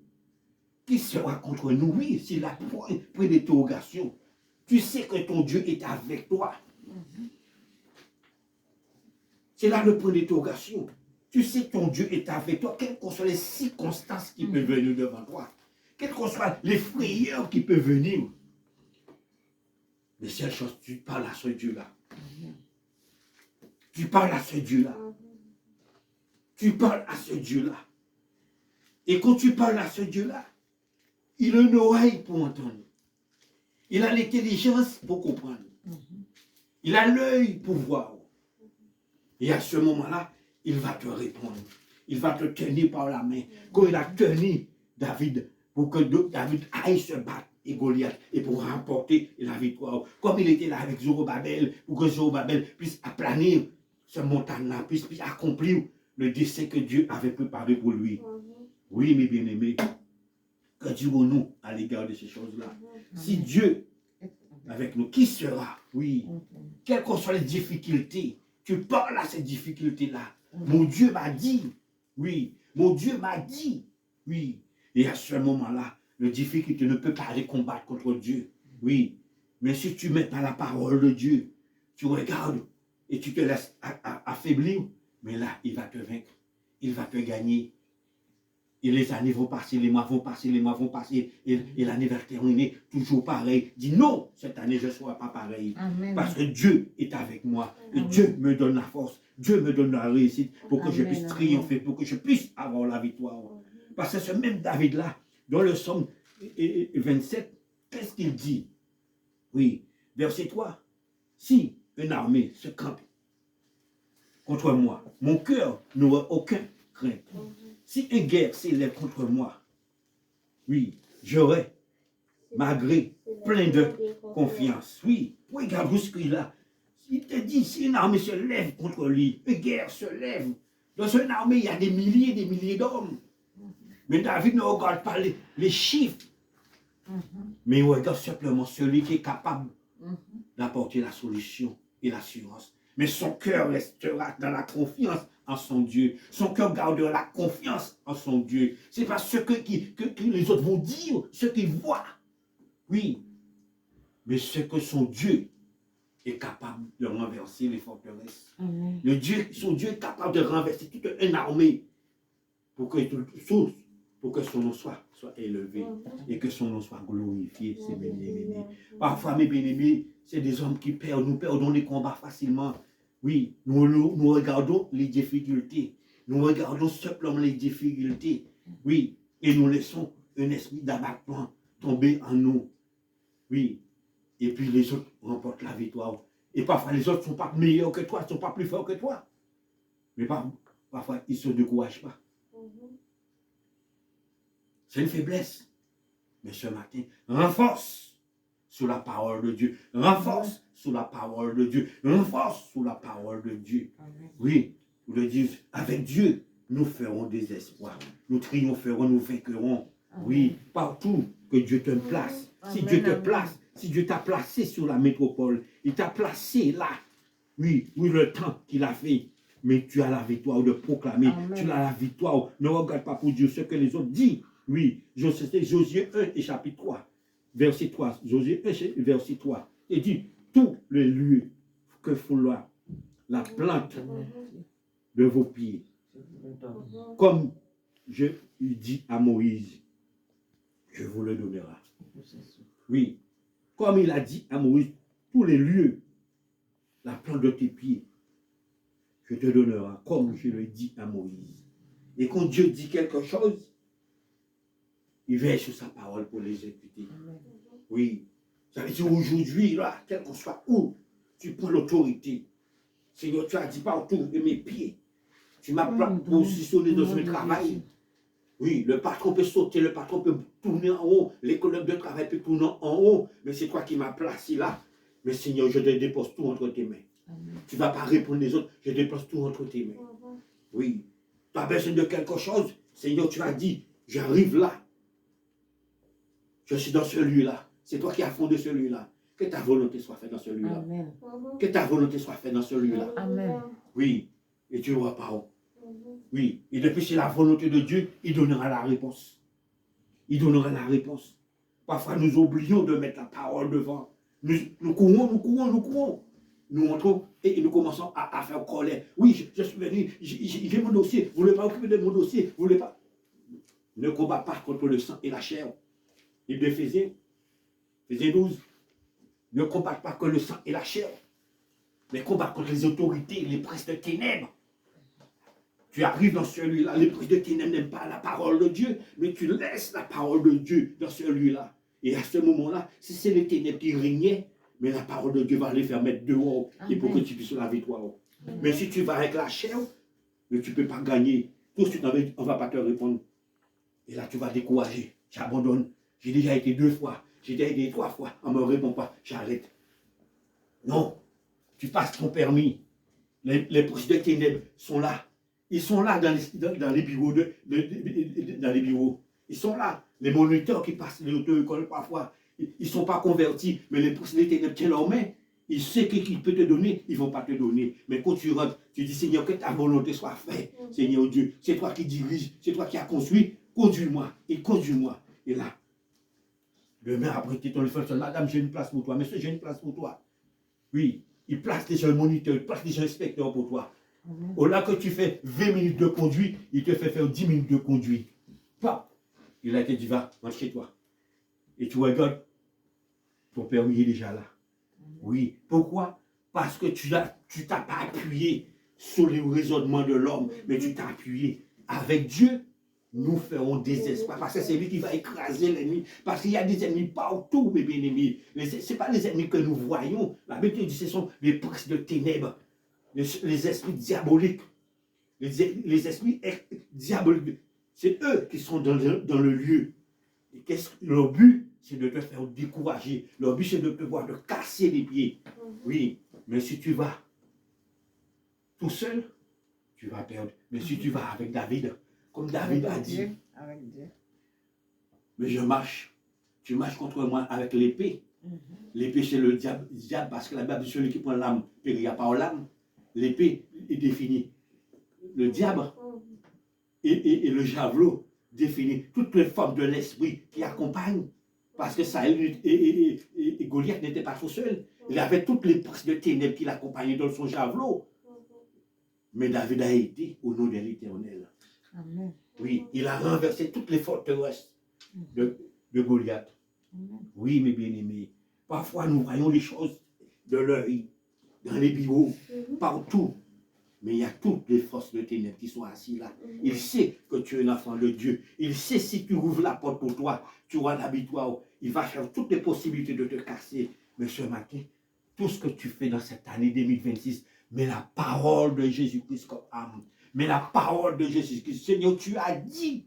qui sera contre nous? Oui, c'est la point d'interrogation. Tu sais que ton Dieu est avec toi. C'est là le point d'interrogation. Tu sais que ton Dieu est avec toi, quelles que soient les circonstances qui peuvent venir devant toi, quelles que soient les frayeurs qui peuvent venir. Mais seule chose, tu parles à ce Dieu-là. Tu parles à ce Dieu-là. Tu parles à ce Dieu-là. Et quand tu parles à ce Dieu-là, il a une oreille pour entendre. Il a l'intelligence pour comprendre. Il a l'œil pour voir. Et à ce moment-là, il va te répondre. Il va te tenir par la main. Comme il a tenu David pour que David aille se battre et Goliath et pour remporter la victoire. Comme il était là avec Zorobabel, pour que Zorobabel puisse aplanir ce montagne-là, puisse accomplir le dessein que Dieu avait préparé pour lui. Oui, mes bien-aimés, que dirons-nous à l'égard de ces choses-là? Si Dieu est avec nous, qui sera? Oui, quelles que soient les difficultés, tu parles à ces difficultés-là. Mon Dieu m'a dit, oui, mon Dieu m'a dit, oui. Et à ce moment-là, le difficulté ne peut pas aller combattre contre Dieu. Oui, mais si tu mets pas la parole de Dieu, tu regardes et tu te laisses affaiblir, mais là, il va te vaincre. Il va te gagner. Et les années vont passer, les mois vont passer, les mois vont passer, et l'année va terminer toujours pareil. Dis non, cette année je ne serai pas pareil. Amen. Parce que Dieu est avec moi. Amen. Et Dieu me donne la force, Dieu me donne la réussite pour que Amen. Je puisse triompher, pour que je puisse avoir la victoire. Parce que ce même David-là, dans le psaume 27, qu'est-ce qu'il dit? Oui, verset 3. Si une armée se campe contre moi, mon cœur n'aura aucun crainte. Si une guerre s'élève contre moi, oui, j'aurai, malgré, plein de confiance. Oui, regarde ce qu'il a. Il te dit, si une armée se lève contre lui, une guerre se lève. Dans une armée, il y a des milliers d'hommes. Mais David ne regarde pas les chiffres. Mais il regarde simplement celui qui est capable d'apporter la solution et l'assurance. Mais son cœur restera dans la confiance en son Dieu. Son cœur gardera la confiance en son Dieu. Ce n'est pas ce que les autres vont dire, ce qu'ils voient. Oui. Mais ce que son Dieu est capable de renverser les forteresses. Son Dieu est capable de renverser toute une armée pour que son nom soit élevé et que son nom soit glorifié, ses bien-aimés. Parfois, mes bien-aimés, c'est des hommes qui perdent. Nous perdons les combats facilement. Oui, nous regardons les difficultés. Nous regardons simplement les difficultés. Oui, et nous laissons un esprit d'abattement tomber en nous. Oui. Et puis les autres remportent la victoire. Et parfois les autres ne sont pas meilleurs que toi, ne sont pas plus forts que toi. Mais parfois ils ne se découragent pas. C'est une faiblesse. Mais ce matin, renforce sous la parole de Dieu. Renforce sous la parole de Dieu. Renforce sous la parole de Dieu. Oui, vous le dites, avec Dieu, nous ferons des espoirs. Nous triompherons, nous vaincrons. Oui, partout que Dieu te place. Si Dieu te place, si Dieu t'a placé sur la métropole, il t'a placé là. Oui, le temps qu'il a fait. Mais tu as la victoire de proclamer. Amen. Tu as la victoire. Ne regarde pas pour Dieu ce que les autres disent. Oui, c'était Josué 1 et chapitre 3, verset 3. Josué 1, verset 3. Il dit, tous les lieux que foulera la plante de vos pieds, comme je dis à Moïse, je vous le donnerai. Oui, comme il a dit à Moïse, tous les lieux, la plante de tes pieds, je te donnerai, comme je le dis à Moïse. Et quand Dieu dit quelque chose, il veille sur sa parole pour l'exécuter. Oui. Ça veut dire aujourd'hui, là, quel qu'on soit où, tu prends l'autorité. Seigneur, tu as dit partout de mes pieds. Tu m'as positionné dans un travail. Oui, le patron peut sauter, le patron peut tourner en haut, les collègues de travail peuvent tourner en haut, mais c'est toi qui m'as placé là. Mais Seigneur, je te dépose tout entre tes mains. Tu ne vas pas répondre les autres, je dépose tout entre tes mains. Oui. Tu as besoin de quelque chose, Seigneur, tu as dit, j'arrive là. Je suis dans celui-là. C'est toi qui as fondé celui-là. Que ta volonté soit faite dans celui-là. Amen. Que ta volonté soit faite dans celui-là. Amen. Oui. Et tu n'auras pas honte. Oui. Et depuis c'est la volonté de Dieu, il donnera la réponse. Il donnera la réponse. Parfois nous oublions de mettre la parole devant. Nous courons. Nous montrons et nous commençons à faire colère. Oui, je suis venu, j'ai mon dossier. Vous ne voulez pas occuper de mon dossier. Vous voulez pas. Ne combat pas contre le sang et la chair. Il de Éphésiens 12. Ne combatte pas que le sang et la chair, mais combat contre les autorités, les princes de ténèbres. Tu arrives dans celui-là, les princes de ténèbres n'aiment pas la parole de Dieu, mais tu laisses la parole de Dieu dans celui-là. Et à ce moment-là, si c'est les ténèbres qui régnaient, mais la parole de Dieu va les faire mettre dehors, et pour que tu puisses la victoire. Mais si tu vas avec la chair, mais tu ne peux pas gagner. Tout de suite, on ne va pas te répondre. Et là, tu vas décourager. Tu abandonnes. J'ai déjà été 2 fois, j'ai déjà été 3 fois, on ne me répond pas, j'arrête. Non, tu passes ton permis. Les princes de ténèbres sont là. Ils sont là dans les bureaux. Dans les bureaux. Ils sont là. Les moniteurs qui passent l'auto-école parfois, ils ne sont pas convertis, mais les princes de ténèbres tiennent leurs mains. Ils savent qu'il peut te donner, ils ne vont pas te donner. Mais quand tu rentres, tu dis, Seigneur, que ta volonté soit faite. Seigneur Dieu, c'est toi qui dirige, c'est toi qui as construit. Conduis-moi et conduis-moi. Et là, demain, après, tu es ton téléphone, madame, j'ai une place pour toi. Monsieur, j'ai une place pour toi. Oui, il place déjà un moniteur, il place déjà un inspecteur pour toi. Au-delà que tu fais 20 minutes de conduite, il te fait faire 10 minutes de conduite. Paf, il a été dit, va, rentre chez toi. Et tu regardes, ton permis est déjà là. Oui, pourquoi? Parce que tu t'as pas appuyé sur le raisonnement de l'homme, mais tu t'as appuyé avec Dieu. Nous ferons des espoirs, parce que c'est lui qui va écraser l'ennemi. Parce qu'il y a des ennemis partout, mes bien-aimés. Ce n'est pas les ennemis que nous voyons. La Bible dit ce sont les princes de ténèbres, les esprits diaboliques. Les esprits diaboliques, c'est eux qui sont dans le lieu. Et leur but, c'est de te faire décourager. Leur but, c'est de te voir, de casser les pieds. Oui, mais si tu vas tout seul, tu vas perdre. Mais si tu vas avec David, comme David a dit, mais je marche. Tu marches contre moi avec l'épée. L'épée, c'est le diable, parce que la Bible dit celui qui prend l'âme, périra par l'âme. L'épée est définie. Le diable et le javelot définit toutes les formes de l'esprit qui accompagnent. Parce que Saül et Goliath n'étaient pas tout seuls. Il avait toutes les princes de ténèbres qui l'accompagnaient dans son javelot. Mais David a été au nom de l'Éternel. Amen. Oui, il a renversé toutes les forteresses de Goliath. Amen. Oui, mes bien-aimés. Parfois, nous voyons les choses de l'œil, dans les bureaux, partout. Mais il y a toutes les forces de ténèbres qui sont assises là. Il sait que tu es un enfant de Dieu. Il sait si tu ouvres la porte pour toi, tu auras l'habitude. Il va faire toutes les possibilités de te casser. Mais ce matin, tout ce que tu fais dans cette année 2026, mais la parole de Jésus-Christ comme âme. Mais la parole de Jésus-Christ. Seigneur, tu as dit.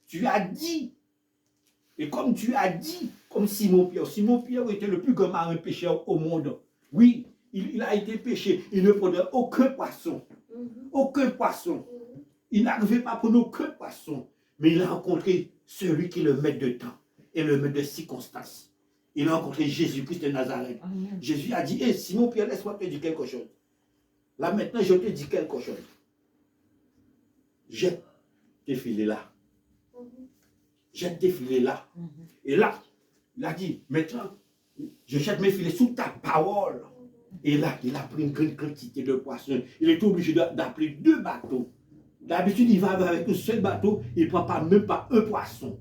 Tu as dit. Et comme tu as dit, comme Simon-Pierre était le plus grand marin pêcheur au monde. Oui, il a été pêché. Il ne prenait aucun poisson. Aucun poisson. Il n'arrivait pas à prendre aucun poisson. Mais il a rencontré celui qui est le maître de temps et le maître de circonstances. Il a rencontré Jésus-Christ de Nazareth. Amen. Jésus a dit, hey, Simon-Pierre, laisse-moi te dire quelque chose. Là maintenant, je te dis quelque chose. Jette tes filets là. Jette tes filets là. Et là, il a dit, maintenant, je jette mes filets sous ta parole. Et là, il a pris une grande quantité de poissons. Il est obligé d'appeler 2 bateaux. D'habitude, il va avec un seul bateau, il ne prend même pas un poisson.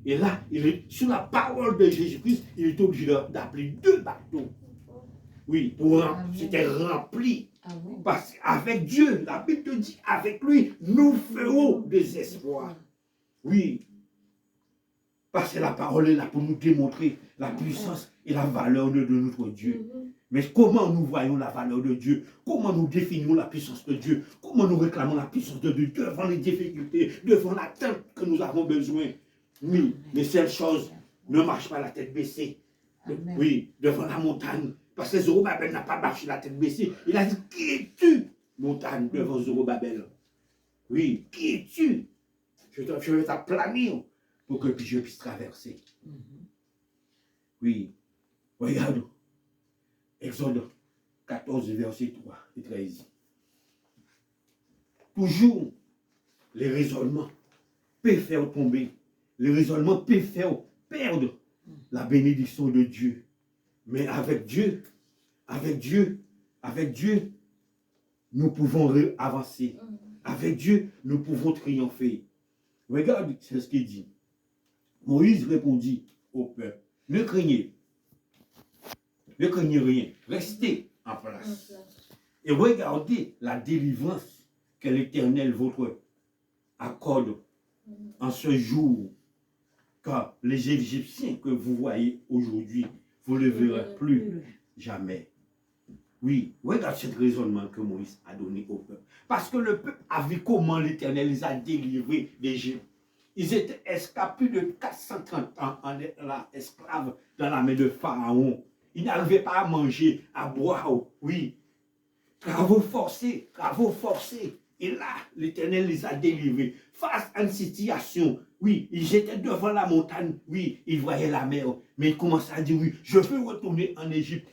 Et là, il est sur la parole de Jésus-Christ, il est obligé d'appeler 2 bateaux. Oui, c'était rempli. Amen. Parce qu'avec Dieu, la Bible te dit, avec lui, nous ferons des espoirs. Oui. Parce que la parole est là pour nous démontrer la puissance et la valeur de notre Dieu. Mais comment nous voyons la valeur de Dieu? Comment nous définissons la puissance de Dieu? Comment nous réclamons la puissance de Dieu devant les difficultés, devant l'attente que nous avons besoin? Oui, mais cette chose ne marche pas la tête baissée. Amen. Oui, devant la montagne. Parce que Zorobabel n'a pas marché la tête baissée. Il a dit, qui es-tu, montagne, devant Zorobabel? Oui, qui es-tu? Je vais t'aplanir pour que je puisse traverser. Oui, regarde. Exode 14, verset 3 et 13. Toujours, les raisonnements peuvent faire tomber. Les raisonnements peuvent faire perdre la bénédiction de Dieu. Mais avec Dieu, nous pouvons avancer. Avec Dieu, nous pouvons triompher. Regarde, c'est ce qu'il dit. Moïse répondit au peuple, ne craignez rien, restez en place. Et regardez la délivrance que l'Éternel votre accorde en ce jour, car les Égyptiens que vous voyez aujourd'hui, vous ne les verrez plus jamais. Oui, regarde ce raisonnement que Moïse a donné au peuple. Parce que le peuple a vu comment l'Éternel les a délivrés d'Égypte. Ils étaient esclaves plus de 430 ans en esclaves dans la main de Pharaon. Ils n'arrivaient pas à manger, à boire. Oui. Travaux forcés. Et là, l'Éternel les a délivrés. Face à une situation, oui, ils étaient devant la montagne, oui, ils voyaient la mer. Mais ils commençaient à dire, oui, je veux retourner en Égypte.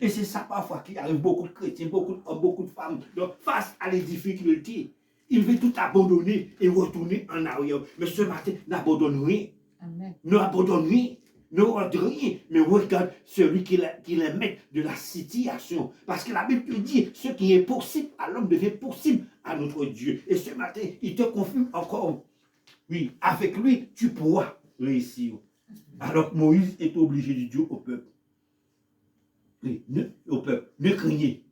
Et c'est ça parfois qui arrive, beaucoup de chrétiens, beaucoup de femmes. Donc, face à les difficultés, ils veulent tout abandonner et retourner en arrière. Mais ce matin, n'abandonne rien. Amen. N'abandonne rien. Ne regarde rien, mais regarde celui qui est maître de la situation. Parce que la Bible te dit, ce qui est possible à l'homme devient possible à notre Dieu. Et ce matin, il te confirme encore. Oui, avec lui, tu pourras réussir. Alors Moïse est obligé de dire au peuple. Oui, ne craignez.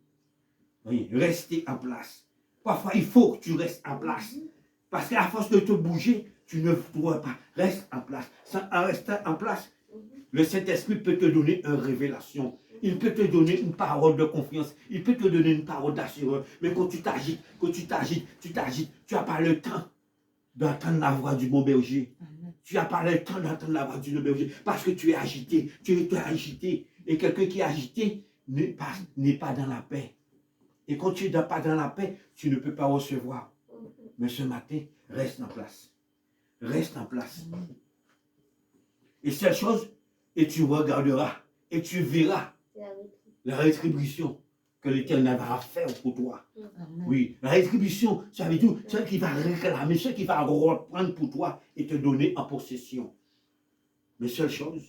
Oui, restez en place. Parfois, il faut que tu restes en place. Parce qu'à force de te bouger, tu ne pourras pas. Reste en place. En restant en place, le Saint-Esprit peut te donner une révélation. Il peut te donner une parole de confiance. Il peut te donner une parole d'assurance. Mais quand tu t'agites, tu n'as pas le temps d'entendre la voix du bon berger. Tu n'as pas le temps d'entendre la voix du bon berger. Parce que tu es agité. Et quelqu'un qui est agité n'est pas dans la paix. Et quand tu n'es pas dans la paix, tu ne peux pas recevoir. Mais ce matin, reste en place. Reste en place. Et cette chose, et tu regarderas, et tu verras la rétribution que l'Éternel va faire pour toi. Oui, la rétribution, ça veut dire celle qui va réclamer, celle qui va reprendre pour toi et te donner en possession. Mais seule chose,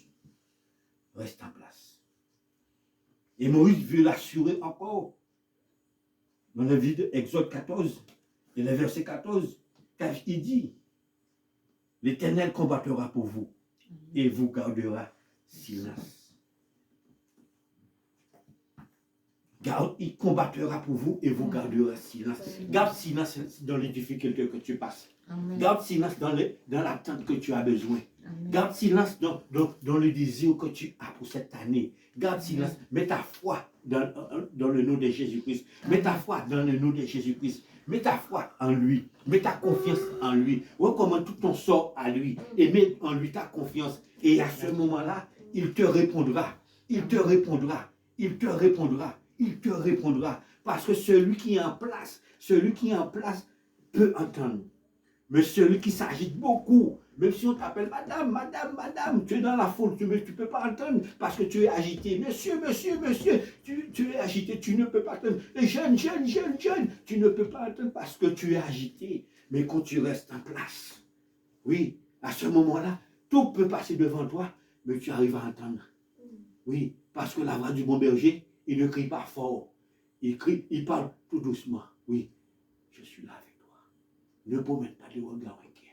reste en place. Et Moïse veut l'assurer encore. Dans le livre d'Exode 14, et le verset 14, car il dit, l'Éternel combattra pour vous et vous gardera silence. il combattra pour vous et vous garderez silence. Garde silence dans les difficultés que tu passes. Amen. Garde silence dans l'attente que tu as besoin. Amen. Garde silence dans le désir que tu as pour cette année. Garde silence. Mets ta foi dans le nom de Jésus-Christ. Mets ta foi dans le nom de Jésus-Christ. Mets ta foi en lui. Mets ta confiance en lui. Recommande tout ton sort à lui. Et mets en lui ta confiance. Et à ce moment-là, il te répondra. Il te répondra. Il te répondra. Il te répondra. Parce que celui qui est en place peut entendre. Mais celui qui s'agite beaucoup, même si on t'appelle madame, madame, madame, tu es dans la foule, tu ne peux pas entendre parce que tu es agité. Monsieur, monsieur, monsieur, tu es agité, tu ne peux pas entendre. Les jeunes, jeunes, jeunes, jeunes, tu ne peux pas entendre parce que tu es agité. Mais quand tu restes en place, oui, à ce moment-là, tout peut passer devant toi, mais tu arrives à entendre. Oui, parce que la voix du bon berger, il ne crie pas fort. Il crie, il parle tout doucement. Oui, je suis là avec toi. Ne promène pas de regard inquiet.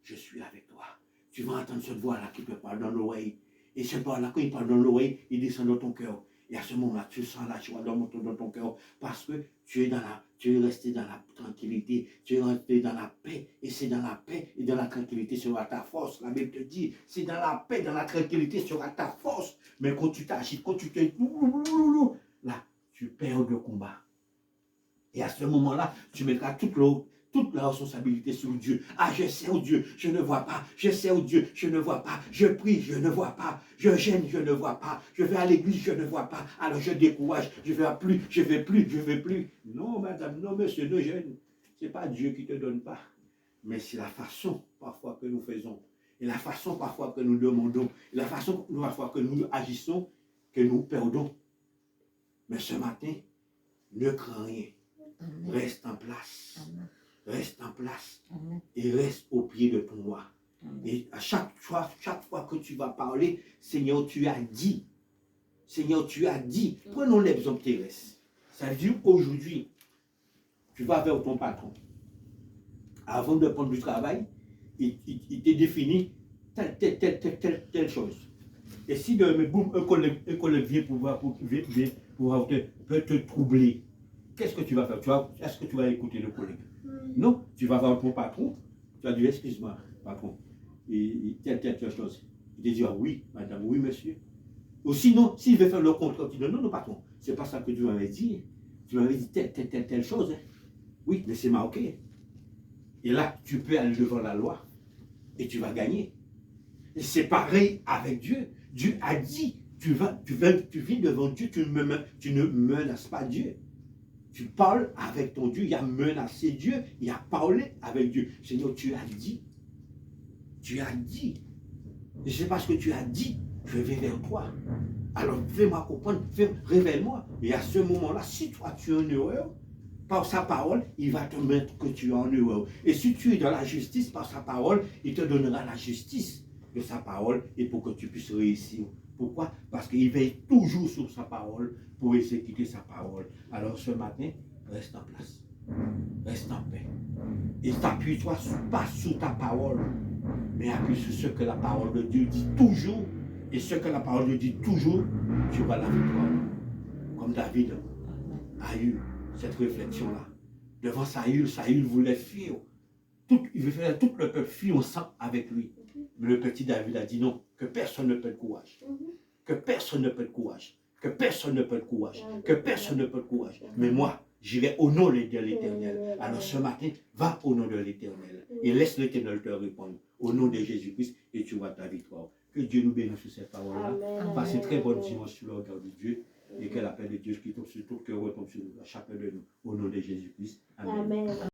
Je suis avec toi. Tu vas entendre cette voix-là qui te parle dans l'oreille. Et cette voix-là, quand il parle dans l'oreille, il descend dans ton cœur. Et à ce moment-là, tu sens la joie dans ton cœur. Parce que tu es resté dans la tranquillité. Tu es resté dans la paix. Et c'est dans la paix et dans la tranquillité sera ta force. La Bible te dit, c'est dans la paix, dans la tranquillité sera ta force. Mais quand tu t'agites, quand tu te... Là, tu perds le combat. Et à ce moment-là, tu mettras toute la responsabilité sur Dieu. Ah, je sers Dieu, je ne vois pas. Je sers Dieu, je ne vois pas. Je prie, je ne vois pas. Je gêne, je ne vois pas. Je vais à l'église, je ne vois pas. Alors je décourage, je ne vais plus. Non, madame, non, monsieur, ne gêne. Ce n'est pas Dieu qui ne te donne pas. Mais c'est la façon parfois que nous faisons. Et la façon parfois que nous demandons. Et la façon parfois que nous agissons, que nous perdons. Mais ce matin, ne crains rien. Amen. Reste en place. Amen. Reste en place. Amen. Et reste au pied de ton roi. Amen. Et à chaque fois que tu vas parler, Seigneur, tu as dit. Seigneur, tu as dit. Prenons l'exemple terrestre. Ça veut dire aujourd'hui, tu vas vers ton patron. Avant de prendre du travail, il te définit telle chose. Et si demain, boum, un collègue vient peut te troubler, qu'est-ce que tu vas faire? Est-ce que tu vas écouter le collègue? Non, tu vas voir ton patron, tu vas dire, excuse-moi, patron, et telle chose. Il te dit, ah, oui, madame, oui, monsieur. Ou sinon, s'il veut faire le contraire, tu dis, non, non, patron, c'est pas ça que tu m'avais dit. Tu m'avais dit telle chose. Hein. Oui, mais c'est marqué. Et là, tu peux aller devant la loi et tu vas gagner. Et c'est pareil avec Dieu. Dieu a dit, tu viens devant Dieu, tu ne menaces pas Dieu. Tu parles avec ton Dieu, il a menacé Dieu, il a parlé avec Dieu. Seigneur, tu as dit. Tu as dit. Et c'est parce que tu as dit, je vais vers toi. Alors fais-moi comprendre, révèle-moi. Et à ce moment-là, si toi tu es en erreur, par sa parole, il va te mettre que tu es en erreur. Et si tu es dans la justice, par sa parole, il te donnera la justice de sa parole et pour que tu puisses réussir. Pourquoi? Parce qu'il veille toujours sur sa parole pour exécuter sa parole. Alors ce matin, reste en place. Reste en paix. Et t'appuie-toi pas sur ta parole, mais appuie sur ce que la parole de Dieu dit toujours. Et ce que la parole de Dieu dit toujours, tu auras la victoire. Comme David a eu cette réflexion-là. Devant Saül voulait fuir. Il veut faire tout le peuple fuir au sang avec lui. Mais le petit David a dit non, que personne ne peut le courage. Que personne ne peut le courage. Que personne ne peut le courage. Que personne ne peut le courage. Mais moi, j'irai au nom de l'Éternel. Alors ce matin, va au nom de l'Éternel. Et laisse l'Éternel te répondre. Au nom de Jésus-Christ, et tu vois ta victoire. Que Dieu nous bénisse sur cette parole-là. Passez très bonne dimanche sur le regard de Dieu. Et que la paix de Dieu qui tombe sur tout cœur retombe sur chacun de nous. Au nom de Jésus-Christ. Amen.